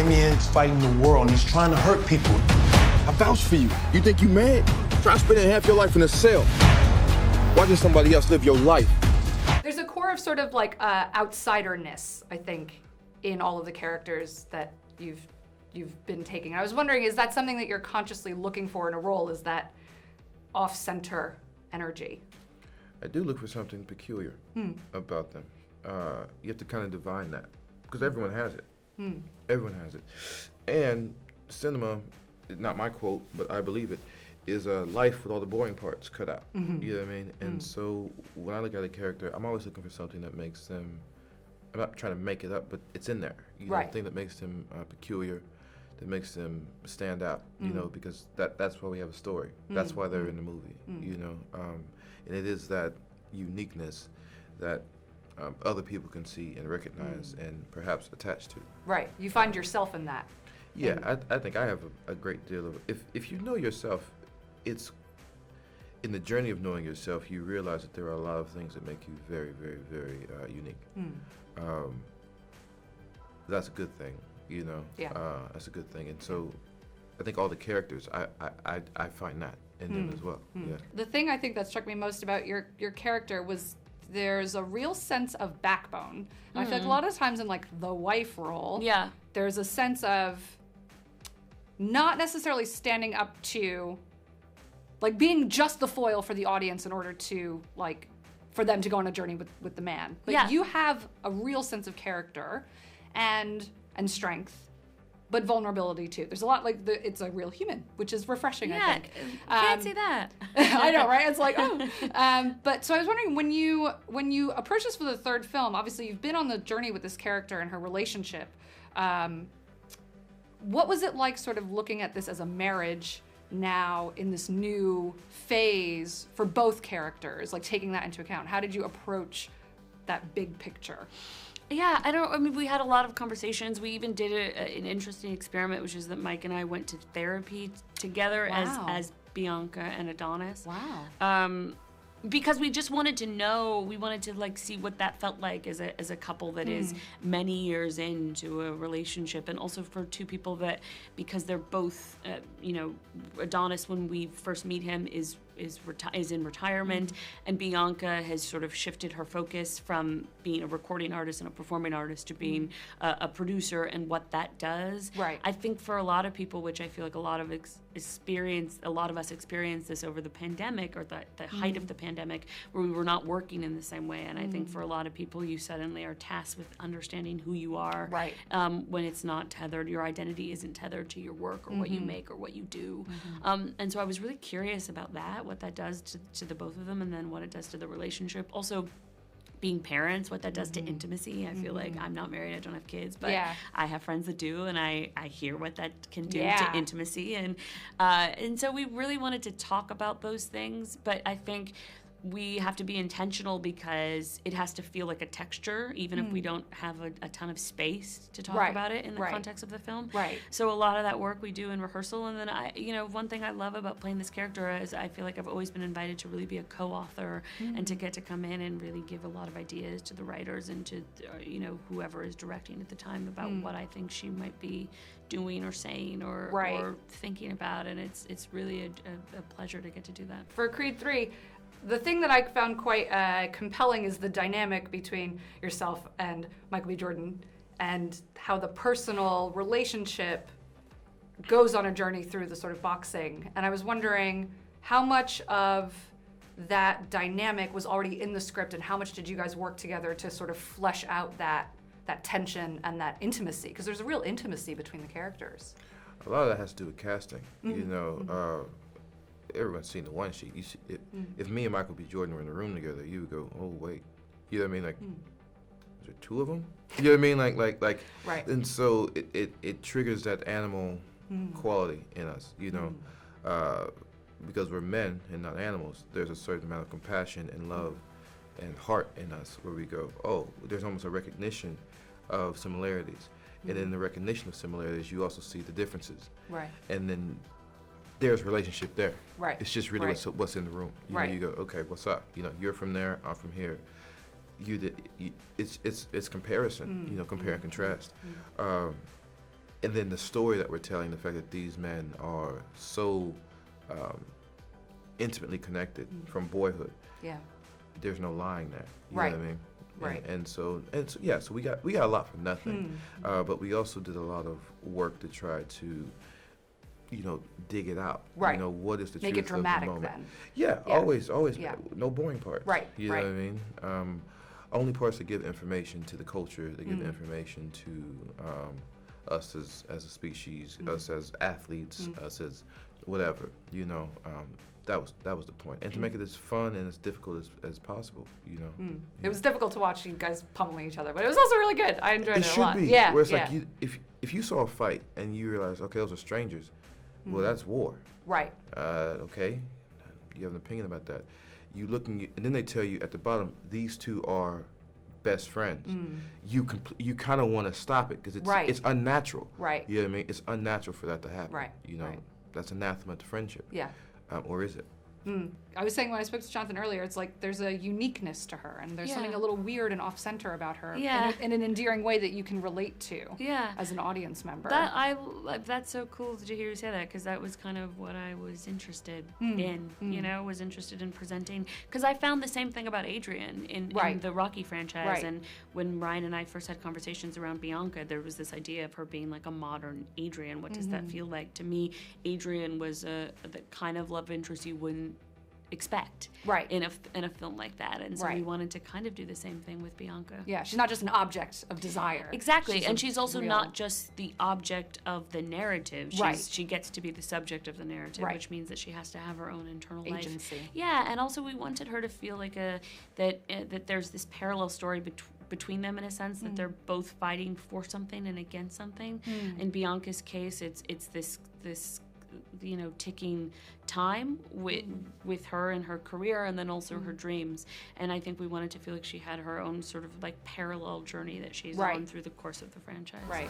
Damien's fighting the world, and he's trying to hurt people. I vouch for you. You think you mad? Try spending half your life in a cell. Watching somebody else live your life. There's a core of sort of like outsiderness, I think, in all of the characters that you've been taking. I was wondering, is that something that you're consciously looking for in a role? Is that off-center energy? I do look for something peculiar about them. You have to kind of divine that, because everyone has it. Everyone has it. And cinema, not my quote, but I believe it, is a life with all the boring parts cut out. You know what I mean? And so when I look at a character, I'm always looking for something that makes them, I'm not trying to make it up, but it's in there. You know, thing that makes them peculiar, that makes them stand out, you know, because that's why we have a story. That's why they're in the movie, you know. And it is that uniqueness that other people can see and recognize and perhaps attach to. Right, you find yourself in that. Yeah, I think I have a great deal of, if you know yourself, it's, in the journey of knowing yourself, you realize that there are a lot of things that make you very, very, very unique. That's a good thing, you know. That's a good thing, and so I think all the characters, I find that in them as well. Yeah. The thing I think that struck me most about your character was there's a real sense of backbone. And I feel like a lot of times in like the wife role, there's a sense of not necessarily standing up to, like being just the foil for the audience in order to like, for them to go on a journey with the man. But you have a real sense of character and strength, but vulnerability too. There's a lot, like it's a real human, which is refreshing, I think. Can't see that. I know, right? It's like, oh. But so I was wondering, when you approach this for the third film, obviously you've been on the journey with this character and her relationship. What was it like sort of looking at this as a marriage now in this new phase for both characters, like taking that into account? How did you approach that big picture? Yeah, I mean, we had a lot of conversations. We even did an interesting experiment, which is that Mike and I went to therapy together as Bianca and Adonis. Wow. Because we just wanted to know, we wanted to like see what that felt like as a couple that is many years into a relationship, and also for two people that, because they're both, you know, Adonis, when we first meet him, is in retirement, and Bianca has sort of shifted her focus from being a recording artist and a performing artist to being a producer, and what that does. Right. I think for a lot of people, which I feel like a lot of us experienced this over the pandemic, or the height of the pandemic, where we were not working in the same way. And I think for a lot of people, you suddenly are tasked with understanding who you are. Right. When it's not tethered, your identity isn't tethered to your work or what you make or what you do. And so I was really curious about that, what that does to the both of them, and then what it does to the relationship. Also, being parents, what that does to intimacy. I feel like I'm not married, I don't have kids, but I have friends that do, and I hear what that can do to intimacy. And so we really wanted to talk about those things, but I think we have to be intentional because it has to feel like a texture, even if we don't have a ton of space to talk about it in the context of the film. Right. So a lot of that work we do in rehearsal, and then one thing I love about playing this character is I feel like I've always been invited to really be a co-author and to get to come in and really give a lot of ideas to the writers and to whoever is directing at the time about what I think she might be doing or saying or thinking about, and it's really a pleasure to get to do that. For Creed 3, the thing that I found quite compelling is the dynamic between yourself and Michael B. Jordan, and how the personal relationship goes on a journey through the sort of boxing. And I was wondering how much of that dynamic was already in the script, and how much did you guys work together to sort of flesh out that tension and that intimacy? Because there's a real intimacy between the characters. A lot of that has to do with casting. You know, everyone's seen the one sheet. You see, if me and Michael B. Jordan were in the room together, you would go, "Oh wait," you know what I mean? Like, is there two of them? You know what I mean? Like. Right. And so it triggers that animal quality in us, you know, because we're men and not animals. There's a certain amount of compassion and love and heart in us, where we go, oh, there's almost a recognition of similarities, and in the recognition of similarities, you also see the differences. Right. And then there's relationship there. Right. It's just really what's in the room. You know, you go, okay, what's up? You know, you're from there, I'm from here. It's comparison. You know, compare and contrast. and then the story that we're telling, the fact that these men are so intimately connected from boyhood. Yeah. There's no lying there. You Right. know what I mean? Right. And so yeah, so we got a lot for nothing. But we also did a lot of work to try to, dig it out. Right. What is the Make truth it dramatic of the moment? then. Yeah, Yeah. always. Yeah. No boring parts. Right, You know right. what I mean? Only parts that give information to the culture, that give information to us as a species, us as athletes, us as whatever. That was the point, and to make it as fun and as difficult as possible. It was difficult to watch you guys pummeling each other, but it was also really good. I enjoyed it a should lot. be. Yeah. Where it's yeah. like if you saw a fight and you realize, okay, those are strangers, well, that's war. Right. Okay, you have an opinion about that. You looking, and then they tell you at the bottom, these two are best friends. You kind of want to stop it because Right. it's unnatural. Right. You know what I mean? It's unnatural for that to happen. Right. Right. That's anathema to friendship. Yeah. Or is it? I was saying when I spoke to Jonathan earlier, it's like there's a uniqueness to her, and there's something a little weird and off-center about her, in an endearing way that you can relate to, as an audience member. That's so cool to hear you say that, because that was kind of what I was interested in. Was interested in presenting, because I found the same thing about Adrian in the Rocky franchise, Right. and when Ryan and I first had conversations around Bianca, there was this idea of her being like a modern Adrian. What does that feel like? To me, Adrian was the kind of love interest you wouldn't expect in a film like that, and so we wanted to kind of do the same thing with Bianca. Yeah, she's not just an object of desire. Exactly, and she's also not just the object of the narrative. She gets to be the subject of the narrative, which means that she has to have her own internal Agency. life. Yeah, and also we wanted her to feel like that there's this parallel story between them, in a sense, that they're both fighting for something and against something. In Bianca's case, it's this ticking time with her and her career, and then also her dreams. And I think we wanted to feel like she had her own sort of like parallel journey that she's on through the course of the franchise. Right.